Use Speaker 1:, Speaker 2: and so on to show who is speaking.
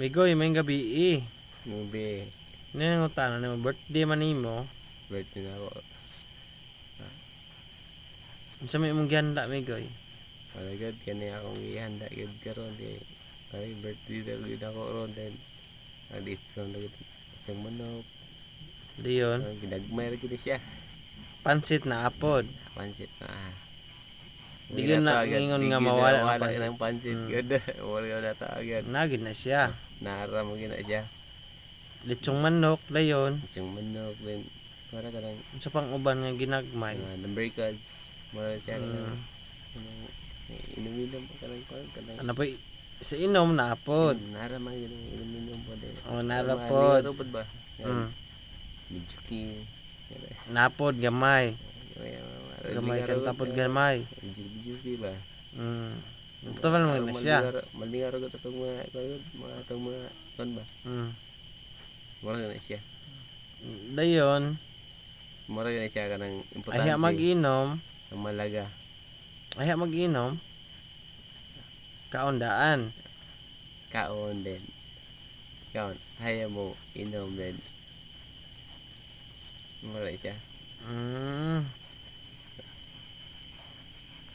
Speaker 1: Migoy, may gabi eh.
Speaker 2: Nubi.
Speaker 1: Nanangutan na mo, birthday man nimo.
Speaker 2: Birthday na ako.
Speaker 1: Unsa may mong gihanda, Migoy?
Speaker 2: Malagad kani akong ihanda gid karon di. Ay birthday na gid ako ron then. Nagditso na gid isang manok.
Speaker 1: Diyon,
Speaker 2: Ginagmay ra gid siya.
Speaker 1: pansit na apod.
Speaker 2: Pansit na.
Speaker 1: Di gyud na ngingon nga mawala ang pansit.
Speaker 2: Ng pansit gud. Wala na ta agad.
Speaker 1: Nagid na siya.
Speaker 2: Nara mo gina siya.
Speaker 1: Litsong manok, dayon.
Speaker 2: Isang manok then para kanang
Speaker 1: Unsa pang uban nga ginagmay.
Speaker 2: number cards. Mara siya
Speaker 1: Mm.
Speaker 2: inuminom pa kanang
Speaker 1: Ano pa sa inom na apod.
Speaker 2: nara man yun inuminom pa din.
Speaker 1: O narapod.
Speaker 2: Narapod ba? Bijuki.
Speaker 1: Napod gamay. Gamay kan tapod gamay.
Speaker 2: Bijuki ba?
Speaker 1: Ito pa naman na siya.
Speaker 2: Malingar ko itong mga kan ba? Mura na siya.
Speaker 1: Dayon,
Speaker 2: Mura na siya kanang importante.
Speaker 1: ayaw mag-inom.
Speaker 2: Ang malaga.
Speaker 1: Ayaw mag-inom. Kaundaan.
Speaker 2: Kaon din. Kaon. Ayaw mo inom din. Mura siya.